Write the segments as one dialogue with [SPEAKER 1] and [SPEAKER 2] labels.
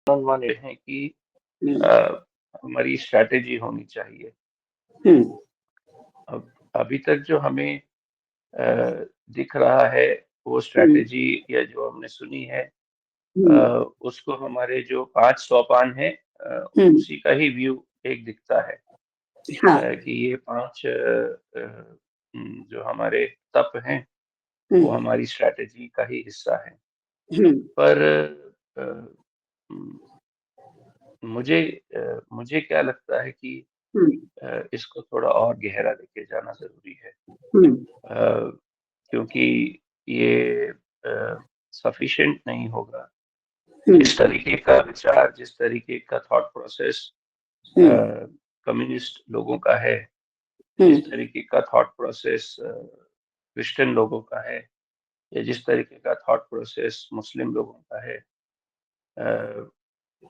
[SPEAKER 1] One हैं कि हमारी स्ट्रैटेजी होनी चाहिए। अब अभी तक जो हमें दिख रहा है वो स्ट्रैटेजी या जो हमने सुनी है उसको हमारे जो 5 सोपान हैं उसी का ही व्यू एक दिखता है
[SPEAKER 2] हाँ,
[SPEAKER 1] कि ये 5 जो हमारे तप हैं वो हमारी स्ट्रैटेजी का ही हिस्सा है। पर अ, उम, मुझे क्या लगता है कि इसको थोड़ा और गहरा लेके जाना ज़रूरी है। क्योंकि ये सफिशिएंट नहीं होगा। जिस तरीके का विचार, जिस तरीके का थॉट प्रोसेस कम्युनिस्ट लोगों का है, जिस तरीके का थॉट प्रोसेस क्रिश्चियन लोगों का है, या जिस तरीके का थॉट प्रोसेस मुस्लिम लोगों का है,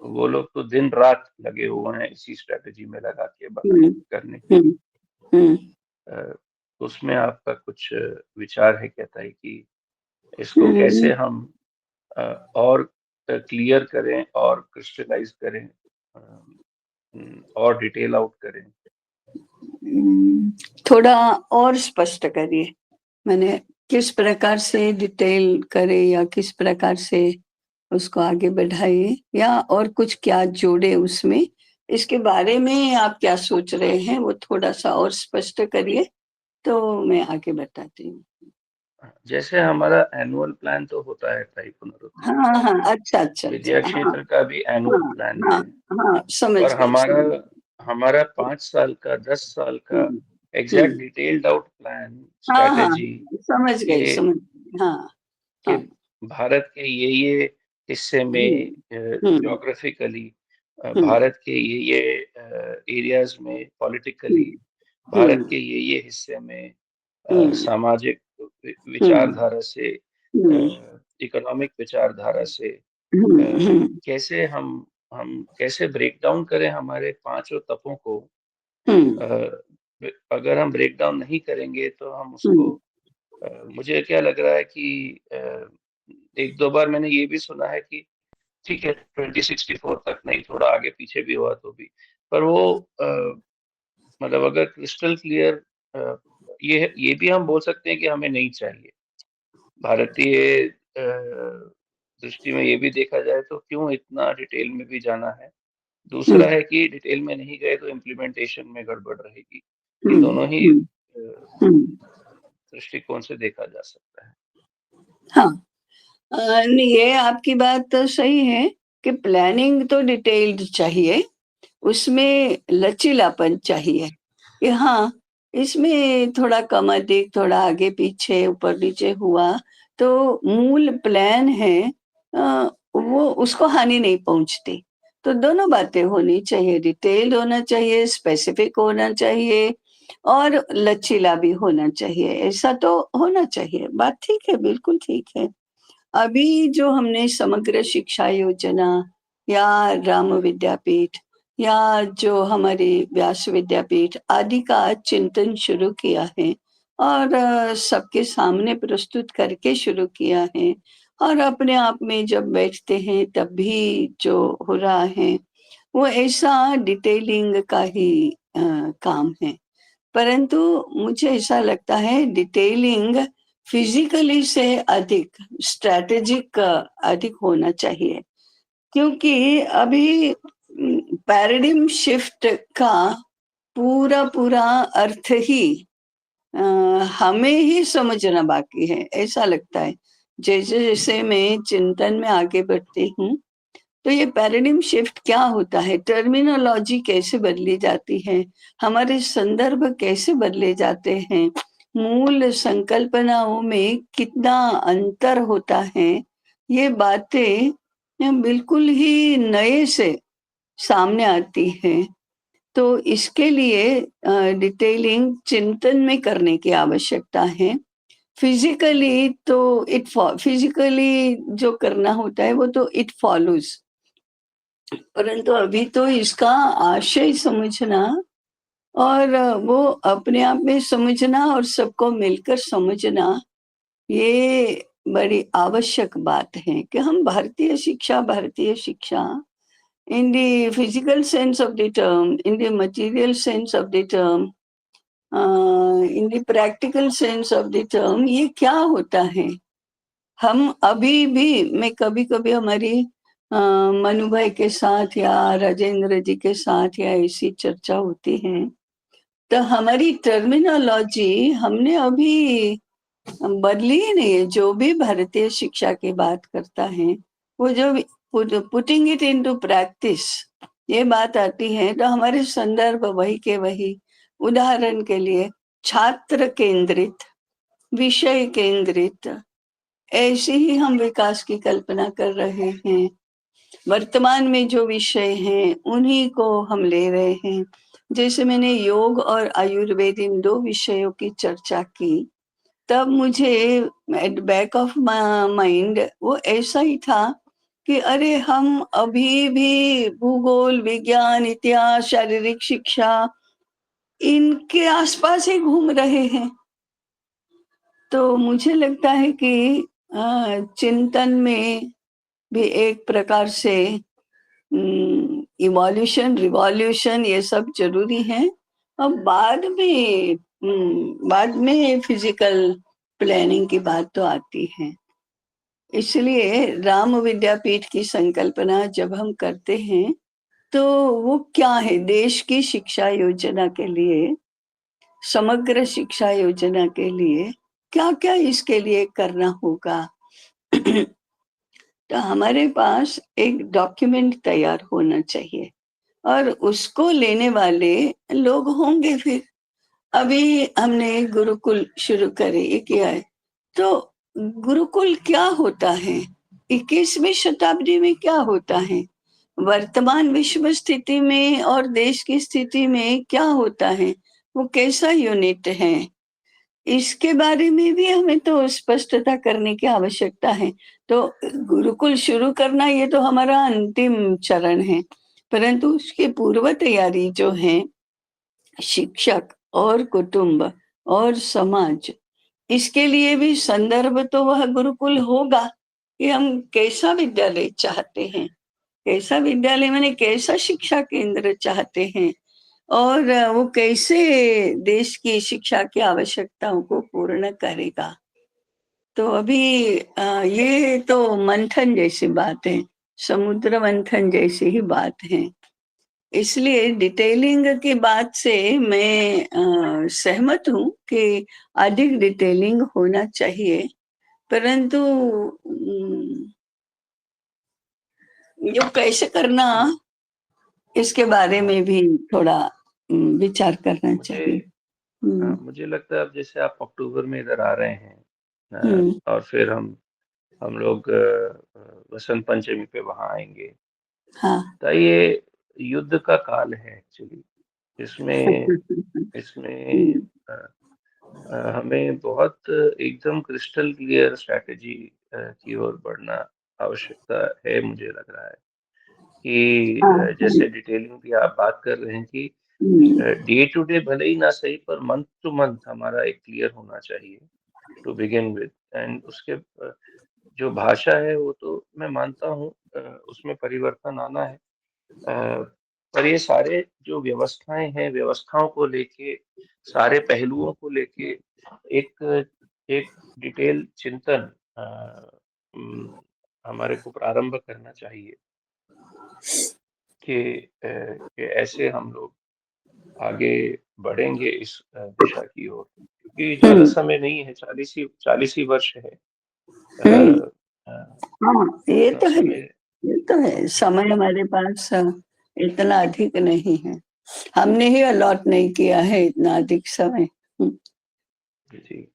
[SPEAKER 1] वो लोग तो दिन रात लगे हुए हैं इसी स्ट्रेटजी में लगा के करने के लिए। उसमें आपका कुछ विचार है क्या ताई कि इसको कैसे हम और क्लियर करें और क्रिस्टलाइज करें और डिटेल आउट करें?
[SPEAKER 2] थोड़ा और स्पष्ट करिए। मैंने किस प्रकार से डिटेल करे या किस प्रकार से उसको आगे बढ़ाइए या और कुछ क्या जोड़े उसमें, इसके बारे में आप क्या सोच रहे हैं वो थोड़ा-सा और स्पष्ट करिए, तो मैं आगे बताती हूँ।
[SPEAKER 1] जैसे हमारा एनुअल प्लान तो होता है ताई पुनरुत्थान
[SPEAKER 2] हाँ,
[SPEAKER 1] का,
[SPEAKER 2] हाँ, अच्छा, अच्छा,
[SPEAKER 1] विद्या
[SPEAKER 2] अच्छा। हाँ,
[SPEAKER 1] क्षेत्र का भी एनुअल
[SPEAKER 2] हाँ,
[SPEAKER 1] प्लान
[SPEAKER 2] हाँ,
[SPEAKER 1] है।
[SPEAKER 2] हाँ, समझ
[SPEAKER 1] और
[SPEAKER 2] गई,
[SPEAKER 1] हमारा
[SPEAKER 2] समझ
[SPEAKER 1] हमारा 5 साल का, 10 साल का
[SPEAKER 2] हुँ,
[SPEAKER 1] एग्ज़ैक्ट
[SPEAKER 2] हुँ।
[SPEAKER 1] डिटेल्ड आउट प्लान,
[SPEAKER 2] हाँ, हाँ,
[SPEAKER 1] स्ट्रैटेजी
[SPEAKER 2] समझ गई,
[SPEAKER 1] ये
[SPEAKER 2] समझ गई। हाँ,
[SPEAKER 1] कि
[SPEAKER 2] हाँ।
[SPEAKER 1] भारत के ये हिस्से
[SPEAKER 2] हुँ,
[SPEAKER 1] में
[SPEAKER 2] हुँ,
[SPEAKER 1] ज्योग्राफिकली
[SPEAKER 2] हुँ,
[SPEAKER 1] भारत के ये एरियाज़ में
[SPEAKER 2] हुँ,
[SPEAKER 1] पॉलिटिकली भारत
[SPEAKER 2] हुँ,
[SPEAKER 1] के ये हिस्से में
[SPEAKER 2] हुँ,
[SPEAKER 1] सामाजिक
[SPEAKER 2] हुँ,
[SPEAKER 1] विचारधारा से
[SPEAKER 2] हुँ,
[SPEAKER 1] इकोनॉमिक विचारधारा से
[SPEAKER 2] हुँ, हुँ,
[SPEAKER 1] कैसे हम कैसे ब्रेक डाउन करें हमारे पांचों तत्वों को।
[SPEAKER 2] हुँ,
[SPEAKER 1] अ, अगर हम ब्रेक डाउन नहीं करेंगे तो हम उसको
[SPEAKER 2] हुँ,
[SPEAKER 1] मुझे क्या लग रहा है कि एक दो बार मैंने ये भी सुना है कि ठीक है 2064 तक नहीं, थोड़ा आगे पीछे भी हुआ तो भी, पर वो मतलब अगर क्रिस्टल क्लियर ये भी हम बोल सकते हैं कि हमें नहीं चाहिए। भारतीय दृष्टि में ये भी देखा जाए तो क्यों इतना डिटेल में भी जाना है।
[SPEAKER 2] हुँ,
[SPEAKER 1] दूसरा है कि डिटेल में नहीं गए तो इम्प्लीमेंटेशन में गड़बड़ रहेगी। ये
[SPEAKER 2] हुँ,
[SPEAKER 1] दोनों ही
[SPEAKER 2] हुँ, हुँ।
[SPEAKER 1] दृष्टिकोण से देखा जा सकता है।
[SPEAKER 2] हाँ, नहीं ये आपकी बात तो सही है कि प्लानिंग तो डिटेल्ड चाहिए, उसमें लचीलापन चाहिए कि हाँ, इसमें थोड़ा कम अधिक, थोड़ा आगे पीछे, ऊपर नीचे हुआ, तो मूल प्लान है वो उसको हानि नहीं पहुँचती। तो दोनों बातें होनी चाहिए, डिटेल्ड होना चाहिए, स्पेसिफिक होना चाहिए और लचीला भी होना चाहिए, ऐसा तो होना चाहिए। बात ठीक है, बिल्कुल ठीक है। अभी जो हमने समग्र शिक्षा योजना या राम विद्यापीठ या जो हमारी व्यास विद्यापीठ आदि का चिंतन शुरू किया है और सबके सामने प्रस्तुत करके शुरू किया है और अपने आप में जब बैठते हैं तब भी जो हो रहा है वो ऐसा डिटेलिंग का ही काम है। परंतु मुझे ऐसा लगता है डिटेलिंग फिजिकली से अधिक स्ट्रैटेजिक अधिक होना चाहिए क्योंकि अभी पैराडिम शिफ्ट का पूरा पूरा अर्थ ही अ, हमें ही समझना बाकी है ऐसा लगता है। जैसे जैसे मैं चिंतन में आगे बढ़ती हूँ तो ये पैराडिम शिफ्ट क्या होता है, टर्मिनोलॉजी कैसे बदली जाती है, हमारे संदर्भ कैसे बदले जाते हैं, मूल संकल्पनाओं में कितना अंतर होता है, ये बातें बिल्कुल ही नए से सामने आती हैं। तो इसके लिए डिटेलिंग चिंतन में करने की आवश्यकता है। फिजिकली तो फिजिकली जो करना होता है वो तो इट फॉलोज, परंतु अभी तो इसका आशय समझना और वो अपने आप में समझना और सबको मिलकर समझना, ये बड़ी आवश्यक बात है कि हम भारतीय शिक्षा in the physical sense of the term, in the material sense of the term, in the practical sense of the term, ये क्या होता है? हम अभी भी, मैं कभी कभी हमारी मनु भाई के साथ या राजेंद्र जी के साथ या ऐसी चर्चा होती है, तो हमारी टर्मिनोलॉजी हमने अभी बदली ही नहीं है। जो भी भारतीय शिक्षा की बात करता है, वो जो पुटिंग इट इनटू प्रैक्टिस ये बात आती है, तो हमारे संदर्भ वही के वही। उदाहरण के लिए छात्र केंद्रित, विषय केंद्रित, ऐसे ही हम विकास की कल्पना कर रहे हैं। वर्तमान में जो विषय हैं उन्हीं को हम ले रहे हैं। जैसे मैंने योग और आयुर्वेद इन दो विषयों की चर्चा की, तब मुझे एट बैक ऑफ माइंड वो ऐसा ही था कि अरे हम अभी भी भूगोल, विज्ञान, इतिहास, शारीरिक शिक्षा इनके आसपास ही घूम रहे हैं। तो मुझे लगता है कि चिंतन में भी एक प्रकार से इवोल्यूशन, रिवॉल्यूशन ये सब जरूरी है। अब बाद में फिजिकल प्लानिंग की बात तो आती है। इसलिए राम विद्यापीठ की संकल्पना जब हम करते हैं, तो वो क्या है? देश की शिक्षा योजना के लिए, समग्र शिक्षा योजना के लिए क्या क्या इसके लिए करना होगा? तो हमारे पास एक डॉक्यूमेंट तैयार होना चाहिए और उसको लेने वाले लोग होंगे। फिर अभी हमने गुरुकुल शुरू करे, ये किया है, तो गुरुकुल क्या होता है? 21वीं शताब्दी में क्या होता है? वर्तमान विश्व स्थिति में और देश की स्थिति में क्या होता है? वो कैसा यूनिट है? इसके बारे में भी हमें तो स्पष्टता करने की आवश्यकता है। तो गुरुकुल शुरू करना ये तो हमारा अंतिम चरण है, परंतु उसकी पूर्व तैयारी जो है, शिक्षक और कुटुंब और समाज, इसके लिए भी संदर्भ तो वह गुरुकुल होगा कि हम कैसा विद्यालय चाहते हैं, कैसा विद्यालय माने कैसा शिक्षा केंद्र चाहते हैं, और वो कैसे देश की शिक्षा की आवश्यकताओं को पूर्ण करेगा। तो अभी ये तो मंथन जैसी बात है, समुद्र मंथन जैसी ही बात है। इसलिए डिटेलिंग की बात से मैं सहमत हूँ कि अधिक डिटेलिंग होना चाहिए, परंतु जो कैसे करना, इसके बारे में भी थोड़ा विचार करना चाहिए।
[SPEAKER 1] मुझे लगता है अब जैसे आप अक्टूबर में इधर आ रहे हैं,
[SPEAKER 2] हम्म,
[SPEAKER 1] और फिर हम लोग वसंत पंचमी पे वहां आएंगे।
[SPEAKER 2] हाँ।
[SPEAKER 1] तो ये युद्ध का काल है एक्चुअली। इसमें इसमें
[SPEAKER 2] हम्म,
[SPEAKER 1] हमें बहुत एकदम क्रिस्टल क्लियर स्ट्रैटेजी की ओर बढ़ना आवश्यकता है। मुझे लग रहा है कि
[SPEAKER 2] हाँ,
[SPEAKER 1] जैसे डिटेलिंग की आप बात कर रहे हैं कि
[SPEAKER 2] हम्म,
[SPEAKER 1] डे टू डे भले ही ना सही, पर मंथ टू मंथ हमारा एक क्लियर होना चाहिए टू बिगिन विद। एंड उसके जो भाषा है वो तो मैं मानता हूँ उसमें परिवर्तन आना है। पर ये सारे जो व्यवस्थाएं हैं, व्यवस्थाओं को लेके, सारे पहलुओं को लेके एक एक डिटेल चिंतन हमारे को प्रारंभ करना चाहिए कि ऐसे हम लोग आगे बढ़ेंगे इस दिशा की ओर। क्योंकि ज्यादा
[SPEAKER 2] हम्म,
[SPEAKER 1] समय नहीं है, 40 ही वर्ष है।
[SPEAKER 2] हम्म,
[SPEAKER 1] अ,
[SPEAKER 2] हाँ, ये
[SPEAKER 1] उतना
[SPEAKER 2] तो है,
[SPEAKER 1] समय।
[SPEAKER 2] ये तो है। समय हमारे पास इतना अधिक नहीं है, हमने ही अलॉट नहीं किया है इतना अधिक समय।
[SPEAKER 1] जी जी।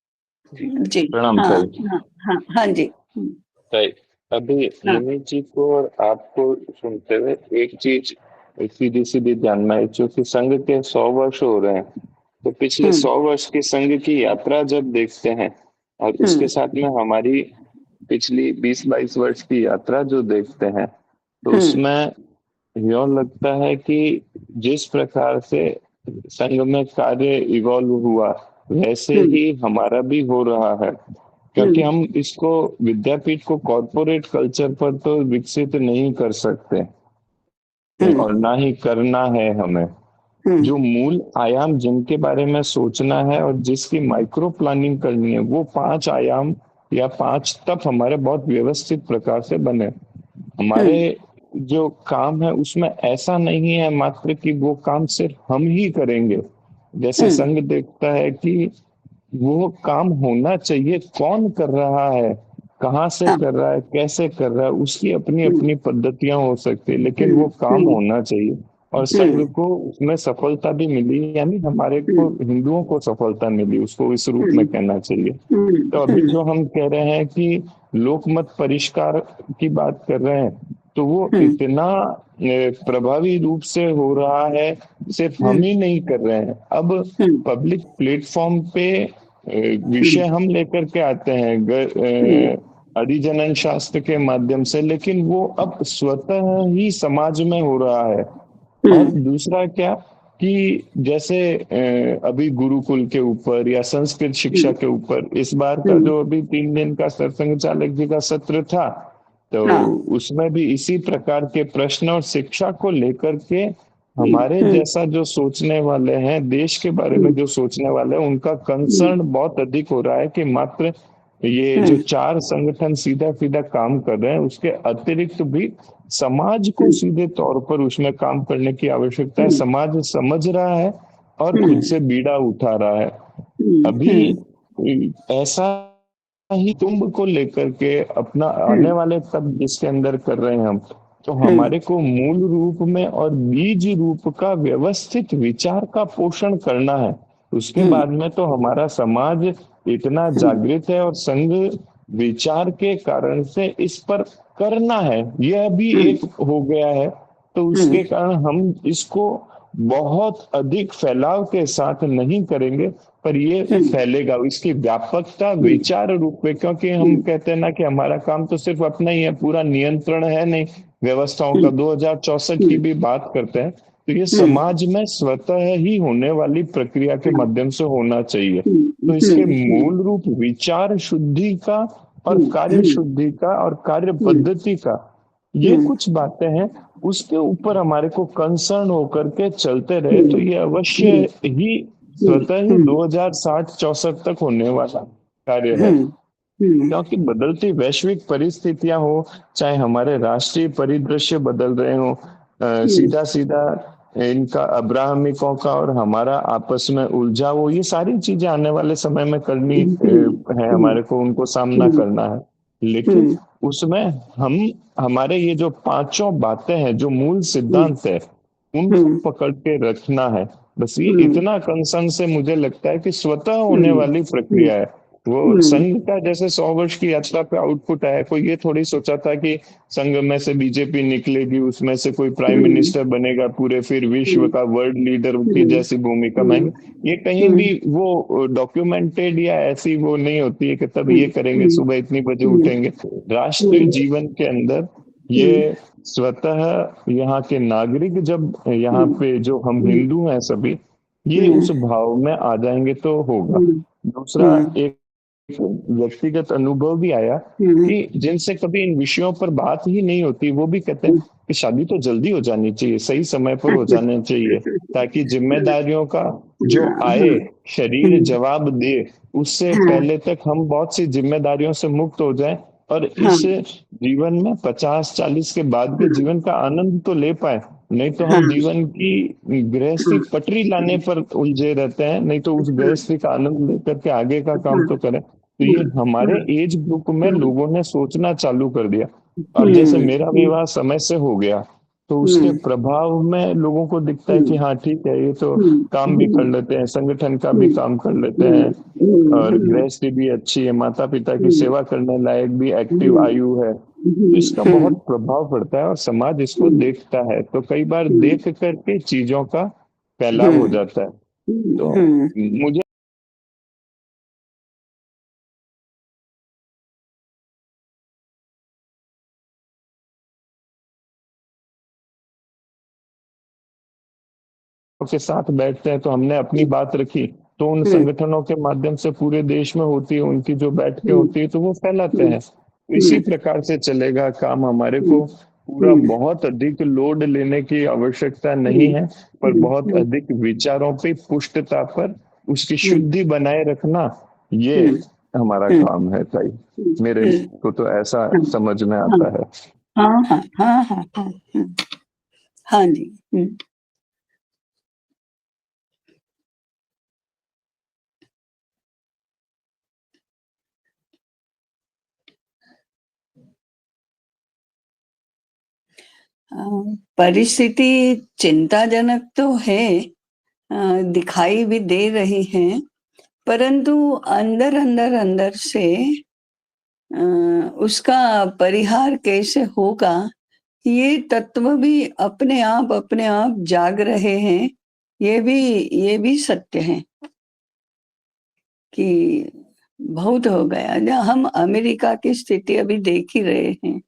[SPEAKER 2] जी।
[SPEAKER 3] प्रणाम
[SPEAKER 2] हाँ,
[SPEAKER 3] सर।
[SPEAKER 2] हाँ, हाँ, हाँ जी।
[SPEAKER 3] सर, अभी
[SPEAKER 2] हाँ।
[SPEAKER 3] यूनिट जी को और आपको सुनते हुए एक चीज सीधी सीधी जानना है, क्योंकि संघ के 100 वर्ष हो रहे हैं, तो पिछले
[SPEAKER 2] हम्म,
[SPEAKER 3] 100 वर्ष की संघ की यात्रा जब देखते हैं और उसके
[SPEAKER 2] हम्म,
[SPEAKER 3] साथ में हमारी पिछली 20-22 वर्ष की यात्रा जो देखते हैं, तो
[SPEAKER 2] हम्म,
[SPEAKER 3] उसमें यह लगता है कि जिस प्रकार से संघ में कार्य इवॉल्व हुआ, वैसे
[SPEAKER 2] हम्म,
[SPEAKER 3] ही हमारा भी हो रहा है। क्योंकि
[SPEAKER 2] हम्म,
[SPEAKER 3] हम इसको, विद्यापीठ को कॉरपोरेट कल्चर पर तो विकसित नहीं कर सकते। और ना ही करना है हमें। जो मूल आयाम जिनके बारे में सोचना है और जिसकी माइक्रो प्लानिंग करनी है, वो 5 आयाम या 5 तत्व हमारे बहुत व्यवस्थित प्रकार से बने। हमारे जो काम है उसमें ऐसा नहीं है मात्र कि वो काम सिर्फ हम ही करेंगे। जैसे संघ देखता है कि वो काम होना चाहिए, कौन कर रहा है, कहाँ से कर रहा है, कैसे कर रहा है, उसकी अपनी अपनी पद्धतियां हो सकती है, लेकिन वो काम होना चाहिए। और संघ को उसमें सफलता भी मिली, यानी हमारे को हिंदुओं को सफलता मिली, उसको इस रूप में कहना चाहिए। तो अभी जो हम कह रहे हैं कि लोकमत परिष्कार की बात कर रहे हैं, तो वो इतना प्रभावी रूप से हो रहा है, सिर्फ हम ही नहीं कर रहे हैं। अब पब्लिक प्लेटफॉर्म पे विषय हम लेकर के आते हैं अधिजनन शास्त्र के माध्यम से, लेकिन वो अब स्वतः ही समाज में हो रहा है। और दूसरा क्या कि जैसे अभी गुरुकुल के ऊपर या संस्कृत शिक्षा के ऊपर इस बार का जो अभी 3 दिन का सरसंघ चालक जी का सत्र था, तो उसमें भी इसी प्रकार के प्रश्न और शिक्षा को लेकर के हमारे जैसा जो सोचने वाले हैं, देश के बारे में जो सोचने वाले हैं, उनका कंसर्न बहुत अधिक हो रहा है कि मात्र ये जो 4 संगठन सीधा सीधा काम कर रहे हैं, उसके अतिरिक्त भी समाज को सीधे तौर पर उसमें काम करने की आवश्यकता है। समाज समझ रहा है और खुद से बीड़ा उठा रहा है। अभी ऐसा ही कुंभ को लेकर के अपना आने वाले तब जिसके अंदर कर रहे हैं हम, तो हमारे को मूल रूप में और बीज रूप का व्यवस्थित विचार का पोषण करना है। उसके बाद में तो हमारा समाज इतना जागृत है और संघ विचार के कारण से इस पर करना है, यह भी एक हो गया है। तो उसके कारण हम इसको बहुत अधिक फैलाव के साथ नहीं करेंगे, पर ये फैलेगा, इसकी व्यापकता विचार रूप में, क्योंकि हम कहते हैं ना कि हमारा काम तो सिर्फ अपना ही है, पूरा नियंत्रण है नहीं व्यवस्थाओं का। 2064 की भी बात करते हैं, तो ये समाज में स्वतः ही होने वाली प्रक्रिया के माध्यम से होना चाहिए। तो इसके मूल रूप विचार शुद्धि का और कार्य शुद्धि का और कार्य पद्धति का, ये कुछ बातें हैं, उसके ऊपर हमारे को कंसर्न होकर के चलते रहे तो ये अवश्य ही स्वतः ही 2060-64 तक होने वाला कार्य है। क्योंकि बदलती वैश्विक परिस्थितियां हो, चाहे हमारे राष्ट्रीय परिदृश्य बदल रहे हो, सीधा सीधा इनका अब्राहमिकों का और हमारा आपस में उलझाव हो, ये सारी चीजें आने वाले समय में करनी है, हमारे को उनको सामना करना है। लेकिन उसमें हम हमारे ये जो 5 बातें हैं, जो मूल सिद्धांत है, उनको पकड़ के रखना है। बस ये इतना कंसर्न से मुझे लगता है कि स्वतः होने वाली प्रक्रिया है। वो संघ का जैसे 100 वर्ष की यात्रा पे आउटपुट आया, कोई ये थोड़ी सोचा था कि संघ में से बीजेपी निकलेगी, उसमें से कोई प्राइम मिनिस्टर बनेगा, पूरे फिर विश्व का वर्ल्ड लीडर की जैसी भूमिका में। ये कहीं भी वो डॉक्यूमेंटेड या ऐसी वो नहीं होती है कि तब ये करेंगे, सुबह इतनी बजे उठेंगे। राष्ट्रीय जीवन के अंदर ये स्वतः यहाँ के नागरिक जब यहाँ पे जो हम हिंदू हैं सभी, ये उस भाव में आ जाएंगे तो होगा। दूसरा एक व्यक्तिगत अनुभव भी आया कि जिनसे कभी इन विषयों पर बात ही नहीं होती, वो भी कहते हैं कि शादी तो जल्दी हो जानी चाहिए, सही समय पर हो जाना चाहिए, ताकि जिम्मेदारियों का जो आए शरीर जवाब दे, उससे पहले तक हम बहुत सी जिम्मेदारियों से मुक्त हो जाएं और इस जीवन में 50-40 के बाद के जीवन का आनंद तो ले पाए। नहीं तो हम जीवन की गृहस्थी पटरी लाने पर उलझे रहते हैं, नहीं तो उस गृहस्थी का आनंद लेकर के आगे का काम तो करें। तो ये हमारे एज ग्रुप में लोगों ने सोचना चालू कर दिया। अब जैसे मेरा विवाह समय से हो गया, तो उसके प्रभाव में लोगों को दिखता है कि हाँ ठीक है, ये तो काम भी कर लेते हैं, संगठन का भी काम कर लेते हैं, और गृहस्थी भी अच्छी है, माता पिता की सेवा करने लायक भी एक्टिव आयु है। तो इसका बहुत प्रभाव पड़ता है और समाज इसको देखता है, तो कई बार देख करके चीजों का फैलाव हो जाता है। तो मुझे के साथ बैठते हैं तो हमने अपनी बात रखी, तो उन संगठनों के माध्यम से पूरे देश में होती है, उनकी जो बैठकें होती है तो वो फैलाते हैं। इसी प्रकार से चलेगा काम, हमारे को पूरा बहुत अधिक लोड लेने की आवश्यकता नहीं है, पर बहुत अधिक विचारों पे पुष्टता पर उसकी शुद्धि बनाए रखना, ये हमारा काम है ताई। मेरे को तो ऐसा समझ में आता है।
[SPEAKER 2] हाँ हाँ हाँ हाँ हाँ हाँ जी। परिस्थिति चिंताजनक तो है, दिखाई भी दे रही है, परंतु अंदर अंदर अंदर से उसका परिहार कैसे होगा, ये तत्व भी अपने आप जाग रहे हैं। ये भी सत्य है कि बहुत हो गया। हम अमेरिका की स्थिति अभी देख ही रहे हैं,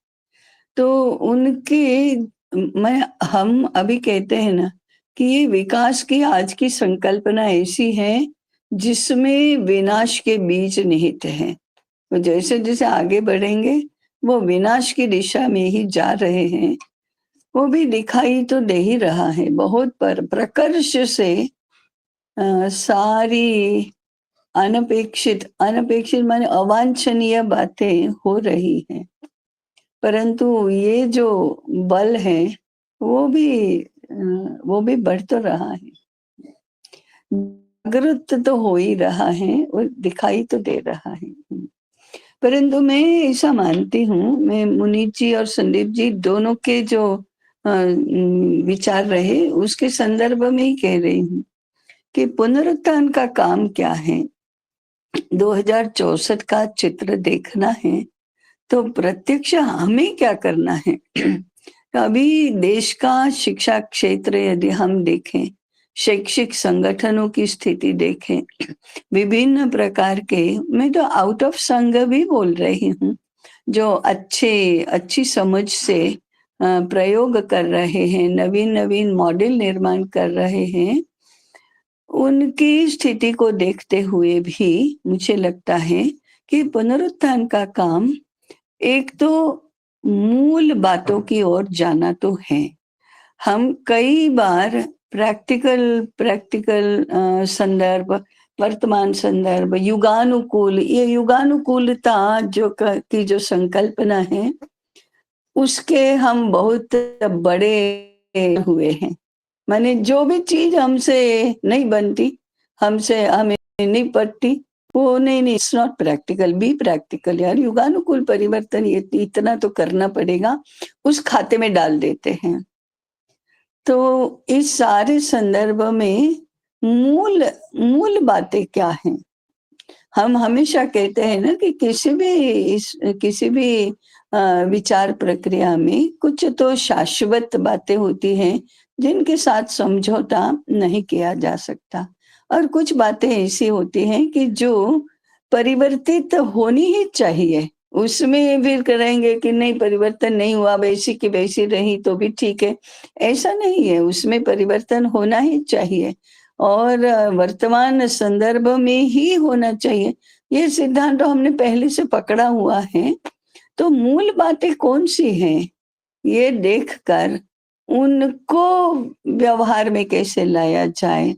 [SPEAKER 2] तो उनके मैं हम अभी कहते हैं ना कि ये विकास की आज की संकल्पना ऐसी है जिसमें विनाश के बीज निहित हैं। तो जैसे जैसे आगे बढ़ेंगे वो विनाश की दिशा में ही जा रहे हैं। वो भी दिखाई तो दे ही रहा है बहुत, पर प्रकर्ष से सारी अनपेक्षित अनपेक्षित माने अवांछनीय बातें हो रही हैं। परंतु ये जो बल है वो भी बढ़ तो रहा है, जागृत तो हो ही रहा है और दिखाई तो दे रहा है। परंतु मैं ऐसा मानती हूँ, मैं मुनीत जी और संदीप जी दोनों के जो विचार रहे उसके संदर्भ में ही कह रही हूँ कि पुनरुत्थान का काम क्या है। 2064 का चित्र देखना है तो प्रत्यक्ष हमें क्या करना है। अभी देश का शिक्षा क्षेत्र यदि हम देखें, शैक्षिक संगठनों की स्थिति देखें, विभिन्न प्रकार के, मैं तो आउट ऑफ संघ भी बोल रही हूँ, जो अच्छी समझ से प्रयोग कर रहे हैं, नवीन नवीन मॉडल निर्माण कर रहे हैं, उनकी स्थिति को देखते हुए भी मुझे लगता है कि पुनरुत्थान का काम एक तो मूल बातों की ओर जाना तो है। हम कई बार प्रैक्टिकल संदर्भ, वर्तमान संदर्भ, युगानुकूल, ये युगानुकूलता की जो संकल्पना है उसके हम बहुत बड़े हुए हैं। माने जो भी चीज हमसे नहीं बनती, हमें नहीं पड़ती, वो नहीं, it's not practical. Be practical यार, युगानुकूल परिवर्तन ये इतना तो करना पड़ेगा, उस खाते में डाल देते हैं। तो इस सारे संदर्भ में मूल बातें क्या हैं। हम हमेशा कहते हैं ना कि किसी भी विचार प्रक्रिया में कुछ तो शाश्वत बातें होती हैं जिनके साथ समझौता नहीं किया जा सकता, और कुछ बातें ऐसी होती हैं कि जो परिवर्तित होनी ही चाहिए। उसमें फिर करेंगे कि नहीं, परिवर्तन नहीं हुआ, वैसी की वैसी रही तो भी ठीक है, ऐसा नहीं है, उसमें परिवर्तन होना ही चाहिए और वर्तमान संदर्भ में ही होना चाहिए। ये सिद्धांत तो हमने पहले से पकड़ा हुआ है। तो मूल बातें कौन सी हैं, ये देखकर उनको व्यवहार में कैसे लाया जाए,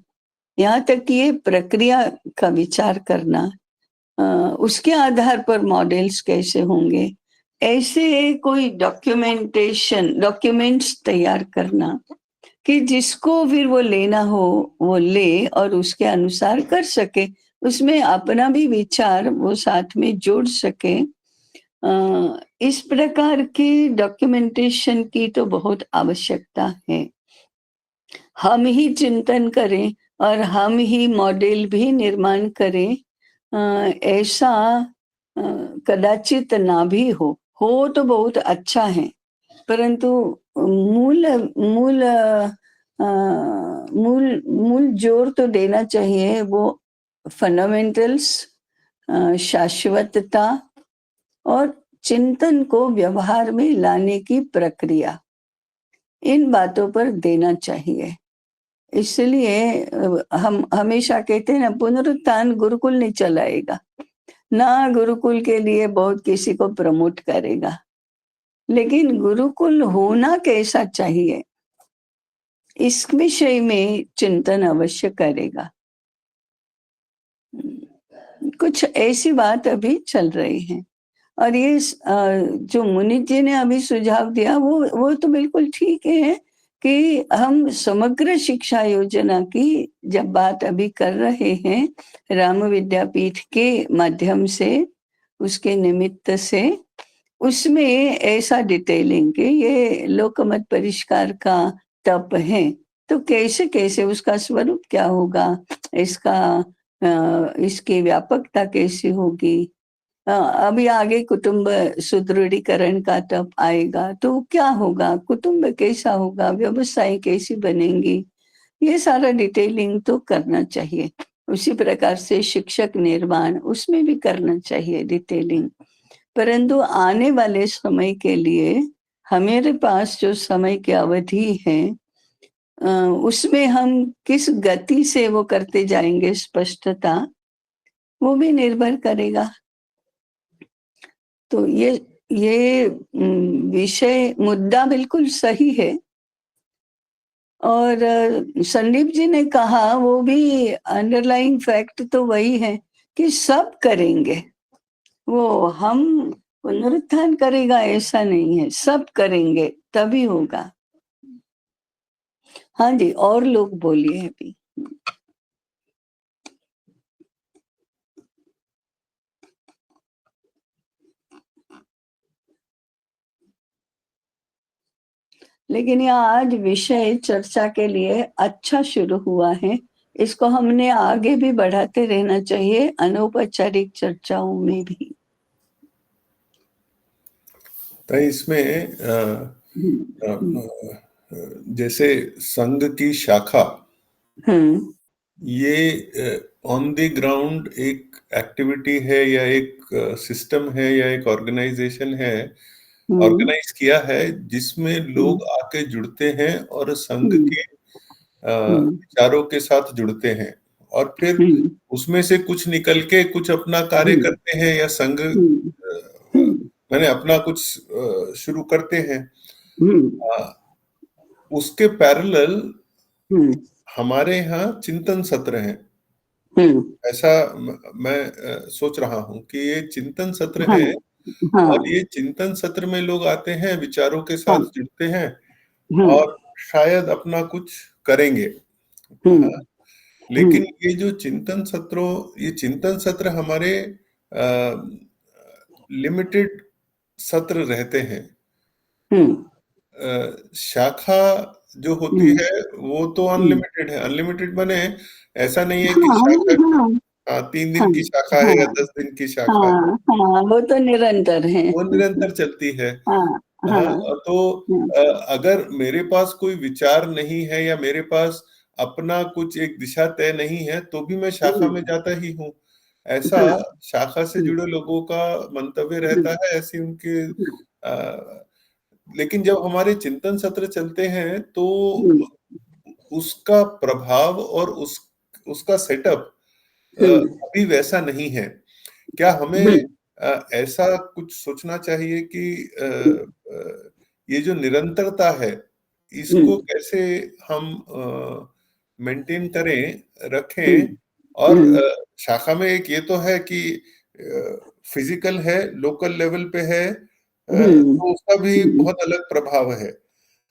[SPEAKER 2] यहाँ तक कि ये प्रक्रिया का विचार करना, उसके आधार पर मॉडल्स कैसे होंगे, ऐसे कोई डॉक्यूमेंट्स तैयार करना कि जिसको फिर वो लेना हो वो ले और उसके अनुसार कर सके, उसमें अपना भी विचार वो साथ में जोड़ सके। इस प्रकार की डॉक्यूमेंटेशन की तो बहुत आवश्यकता है। हम ही चिंतन करें और हम ही मॉडल भी निर्माण करें, ऐसा कदाचित ना भी हो तो बहुत अच्छा है। परंतु मूल मूल मूल मूल जोर तो देना चाहिए वो फंडामेंटल्स, शाश्वतता और चिंतन को व्यवहार में लाने की प्रक्रिया, इन बातों पर देना चाहिए। इसलिए हम हमेशा कहते हैं ना, पुनरुत्थान गुरुकुल नहीं चलाएगा, ना गुरुकुल के लिए बहुत किसी को प्रमोट करेगा। लेकिन गुरुकुल होना कैसा चाहिए, इस विषय में चिंतन अवश्य करेगा। कुछ ऐसी बात अभी चल रही है और ये जो मुनि जी ने अभी सुझाव दिया वो तो बिल्कुल ठीक है कि हम समग्र शिक्षा योजना की जब बात अभी कर रहे हैं, राम विद्यापीठ के माध्यम से, उसके निमित्त से, उसमें ऐसा डिटेलिंग कि ये लोकमत परिष्कार का तप है, तो कैसे कैसे उसका स्वरूप क्या होगा, इसका इसकी व्यापकता कैसी होगी, अभी आगे कुटुंब सुदृढ़ीकरण का तप आएगा तो क्या होगा, कुटुंब कैसा होगा, व्यवस्थाएं कैसी बनेंगी, ये सारा डिटेलिंग तो करना चाहिए। उसी प्रकार से शिक्षक निर्माण, उसमें भी करना चाहिए डिटेलिंग। परंतु आने वाले समय के लिए हमारे पास जो समय की अवधि है, उसमें हम किस गति से वो करते जाएंगे, स्पष्टता, वो भी निर्भर करेगा। तो ये विषय, मुद्दा बिल्कुल सही है। और संदीप जी ने कहा, वो भी अंडरलाइंग फैक्ट तो वही है कि सब करेंगे, वो हम पुनरुत्थान करेगा ऐसा नहीं है, सब करेंगे तभी होगा। हाँ जी, और लोग बोलिए अभी। लेकिन यह आज विषय चर्चा के लिए अच्छा शुरू हुआ है, इसको हमने आगे भी बढ़ाते रहना चाहिए, अनौपचारिक चर्चाओं में भी।
[SPEAKER 4] तो इसमें जैसे संघ की शाखा, ये ऑन द ग्राउंड एक एक्टिविटी है या एक सिस्टम है या एक ऑर्गेनाइजेशन है, ऑर्गेनाइज किया है, जिसमें लोग आके जुड़ते हैं और संघ के विचारों के साथ जुड़ते हैं और फिर उसमें से कुछ निकल के कुछ अपना कार्य करते हैं या संघ मैंने अपना कुछ शुरू करते हैं। उसके पैरेलल हमारे यहाँ चिंतन सत्र हैं। ऐसा मैं सोच रहा हूँ कि ये चिंतन सत्र है और ये चिंतन सत्र में लोग आते हैं, विचारों के साथ जुड़ते हैं और शायद अपना कुछ करेंगे। लेकिन ये जो ये चिंतन सत्र हमारे लिमिटेड सत्र रहते हैं। शाखा जो होती है वो तो अनलिमिटेड है। अनलिमिटेड माने ऐसा नहीं है कि शाखा 3 दिन की शाखा है या 10 दिन की शाखा है,
[SPEAKER 2] वो तो निरंतर है,
[SPEAKER 4] वो निरंतर चलती है। तो अगर मेरे पास कोई विचार नहीं है या मेरे पास अपना कुछ एक दिशा तय नहीं है, तो भी मैं शाखा में जाता ही हूँ। ऐसा शाखा से जुड़े लोगों का मंतव्य रहता है, ऐसी उनके लेकिन जब हमारे चिंतन सत्र चलते हैं तो उसका प्रभाव और उसका सेटअप अभी वैसा नहीं है। क्या हमें ऐसा कुछ सोचना चाहिए कि ये जो निरंतरता है, इसको कैसे हम मेंटेन करें, रखें? और शाखा में एक ये तो है कि फिजिकल है, लोकल लेवल पे है, तो उसका भी बहुत अलग प्रभाव है।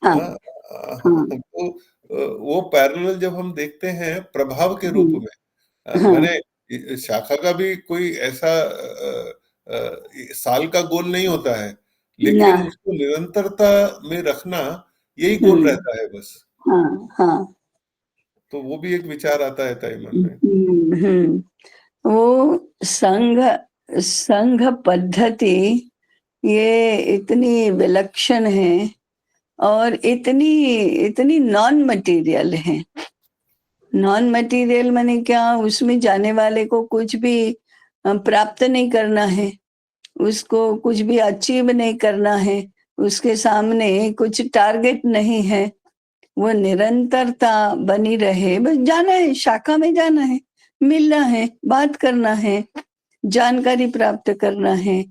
[SPEAKER 4] तो वो पैरेलल जब हम देखते हैं प्रभाव के रूप में, माने शाखा का भी कोई ऐसा साल का गोल नहीं होता है, लेकिन उसको निरंतरता में रखना यही गोल रहता है बस। तो वो भी एक विचार आता है ताई मन में।
[SPEAKER 2] वो संघ पद्धति ये इतनी विलक्षण है और इतनी नॉन मटेरियल है। नॉन मटेरियल माने क्या, उसमें जाने वाले को कुछ भी प्राप्त नहीं करना है, उसको कुछ भी अचीव नहीं करना है, उसके सामने कुछ टारगेट नहीं है, वो निरंतरता बनी रहे, बस जाना है, शाखा में जाना है, मिलना है, बात करना है, जानकारी प्राप्त करना है,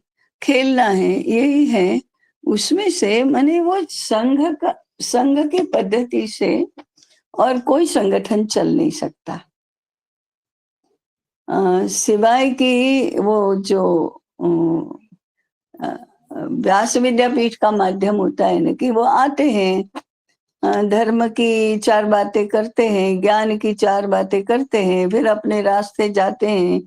[SPEAKER 2] खेलना है, यही है। उसमें से माने वो संघ की पद्धति से और कोई संगठन चल नहीं सकता, सिवाय कि वो जो व्यास विद्यापीठ का माध्यम होता है ना, कि वो आते हैं, धर्म की 4 बातें करते हैं, ज्ञान की 4 बातें करते हैं, फिर अपने रास्ते जाते हैं।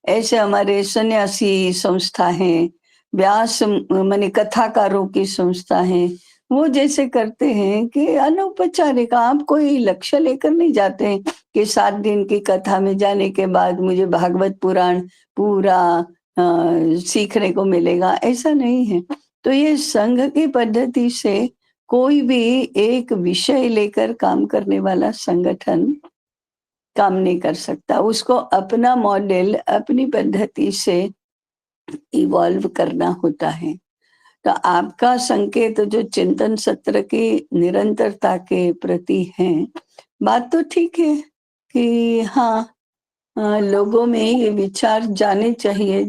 [SPEAKER 2] ऐसे हमारे सन्यासी संस्था है, व्यास माने कथाकारों की संस्था है, वो जैसे करते हैं कि अनौपचारिक, आप कोई लक्ष्य लेकर नहीं जाते हैं कि 7 दिन की कथा में जाने के बाद मुझे भागवत पुराण पूरा सीखने को मिलेगा, ऐसा नहीं है। तो ये संघ की पद्धति से कोई भी एक विषय लेकर काम करने वाला संगठन काम नहीं कर सकता, उसको अपना मॉडल अपनी पद्धति से इवॉल्व करना होता है। तो आपका संकेत जो चिंतन सत्र की निरंतरता के प्रति है, बात तो ठीक है कि हाँ, लोगों में ये विचार जाने चाहिए,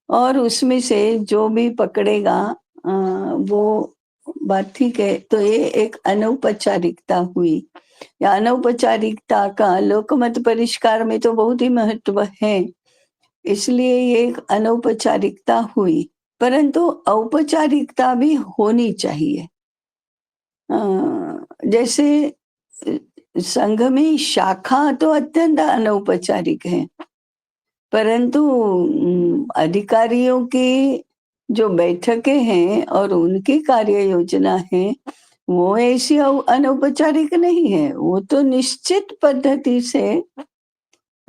[SPEAKER 2] और उसमें से जो भी पकड़ेगा वो बात ठीक है। तो ये एक अनौपचारिकता हुई, या अनौपचारिकता का लोकमत परिष्कार में तो बहुत ही महत्व है, इसलिए ये एक अनौपचारिकता हुई, परंतु औपचारिकता भी होनी चाहिए। जैसे संघ में शाखा तो अत्यंत अनौपचारिक है, परंतु अधिकारियों की जो बैठकें हैं और उनकी कार्य योजना है, वो ऐसी अनौपचारिक नहीं है, वो तो निश्चित पद्धति से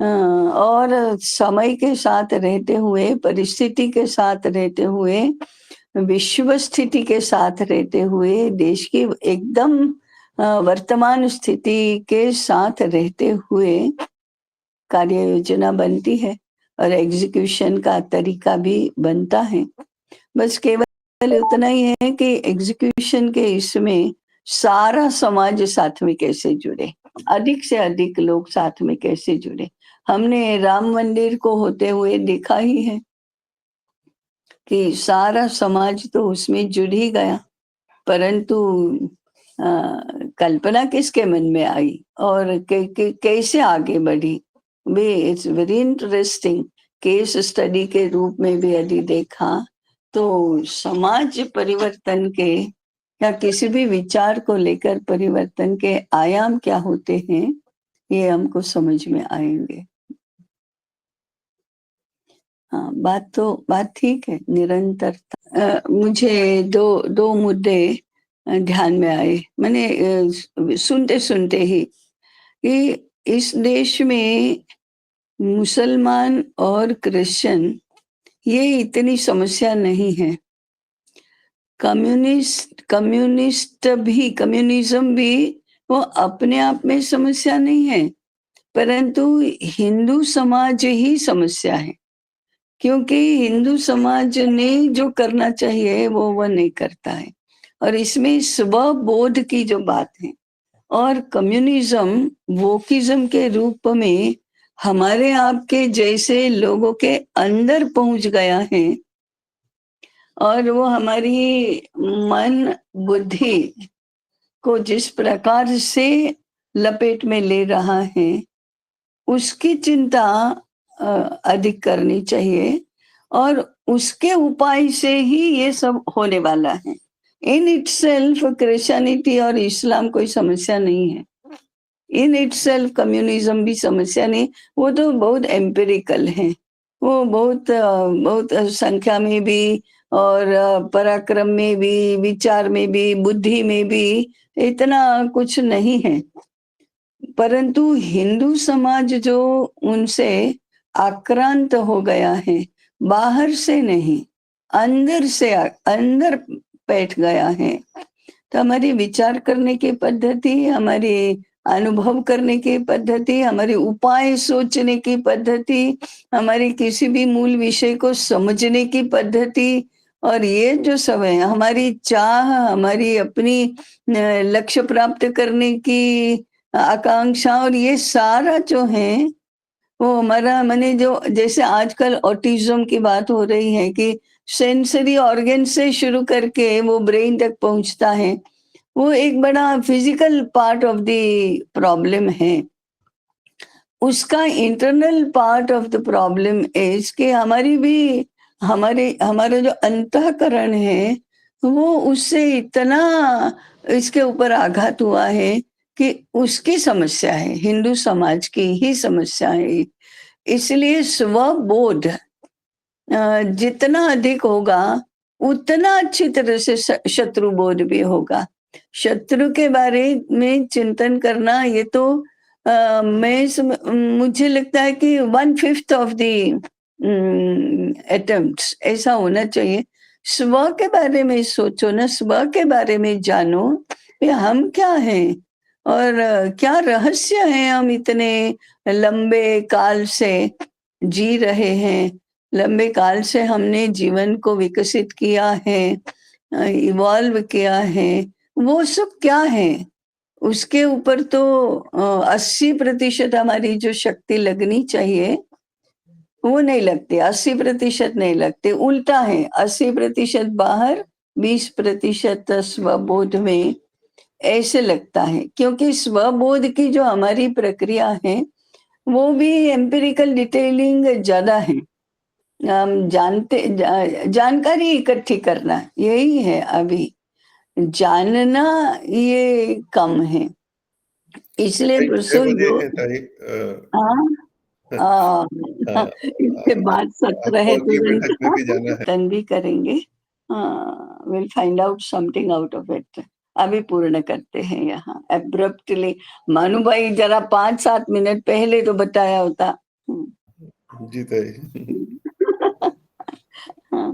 [SPEAKER 2] और समय के साथ रहते हुए, परिस्थिति के साथ रहते हुए, विश्व स्थिति के साथ रहते हुए, देश की एकदम वर्तमान स्थिति के साथ रहते हुए कार्य योजना बनती है और एग्जीक्यूशन का तरीका भी बनता है। बस केवल उतना ही है कि एग्जीक्यूशन के इसमें सारा समाज साथ में कैसे जुड़े, अधिक से अधिक लोग साथ में कैसे जुड़े। हमने राम मंदिर को होते हुए देखा ही है कि सारा समाज तो उसमें जुड़ ही गया, परंतु कल्पना किसके मन में आई और कैसे आगे बढ़ी। It's very interesting, case study के रूप में भी यदि देखा तो समाज परिवर्तन के या किसी भी विचार को लेकर परिवर्तन के आयाम क्या होते हैं, ये हमको समझ में आएंगे। हाँ, बात ठीक है, निरंतरता। मुझे दो मुद्दे ध्यान में आए, मैंने सुनते सुनते ही, कि इस देश में मुसलमान और क्रिश्चियन ये इतनी समस्या नहीं है, कम्युनिज्म भी वो अपने आप में समस्या नहीं है, परंतु हिंदू समाज ही समस्या है, क्योंकि हिंदू समाज ने जो करना चाहिए वो नहीं करता है, और इसमें स्वबोध की जो बात है, और कम्युनिज्म वोकिज्म के रूप में हमारे आपके जैसे लोगों के अंदर पहुंच गया है, और वो हमारी मन बुद्धि को जिस प्रकार से लपेट में ले रहा है, उसकी चिंता अधिक करनी चाहिए, और उसके उपाय से ही ये सब होने वाला है। इन इटसेल्फ क्रिश्चियनिटी और इस्लाम कोई समस्या नहीं है, इन इटसेल्फ कम्युनिज्म भी समस्या नहीं, वो तो बहुत एम्पिरिकल है, वो बहुत संख्या में भी और पराक्रम में भी, विचार में भी, बुद्धि में भी इतना कुछ नहीं है। परंतु हिंदू समाज जो उनसे आक्रांत हो गया है, बाहर से नहीं, अंदर बैठ गया है, तो हमारी विचार करने की पद्धति, हमारी अनुभव करने की पद्धति, हमारी उपाय सोचने की पद्धति, हमारी किसी भी मूल विषय को समझने की पद्धति, और ये जो सब है, हमारी चाह, हमारी अपनी लक्ष्य प्राप्त करने की आकांक्षा, और ये सारा जो है वो हमारा, मैंने जो जैसे आजकल ऑटिज्म की बात हो रही है कि सेंसरी ऑर्गन से शुरू करके वो ब्रेन तक पहुंचता है, वो एक बड़ा physical part of the problem है। उसका internal part of the problem is कि हमारा जो अंतःकरण है वो उससे इतना इसके ऊपर आघात हुआ है कि उसकी समस्या है, हिंदू समाज की ही समस्या है। इसलिए स्वबोध जितना अधिक होगा उतना अच्छी तरह से शत्रु बोध भी होगा। शत्रु के बारे में चिंतन करना ये तो मुझे लगता है कि 1/5 ऑफ द अटेम्प्ट्स ऐसा होना चाहिए। स्व के बारे में सोचो ना, स्व के बारे में जानो कि हम क्या हैं और क्या रहस्य है। हम इतने लंबे काल से जी रहे हैं, लंबे काल से हमने जीवन को विकसित किया है, इवॉल्व किया है, वो सब क्या है? उसके ऊपर तो 80% हमारी जो शक्ति लगनी चाहिए वो नहीं लगती, 80% नहीं लगते, उल्टा है। 80% बाहर, 20% स्वबोध में ऐसे लगता है। क्योंकि स्वबोध की जो हमारी प्रक्रिया है वो भी एम्पिरिकल डिटेलिंग ज्यादा है। जानकारी इकट्ठी करना यही है, अभी जानना ये कम है। इसलिए इसके बाद सत्र है तुरंत भी करेंगे। Will find out something out of it. अभी पूर्ण करते हैं यहाँ एब्रप्टली। मानू भाई जरा 5-7 मिनट पहले तो बताया होता।
[SPEAKER 4] जी।
[SPEAKER 2] हाँ।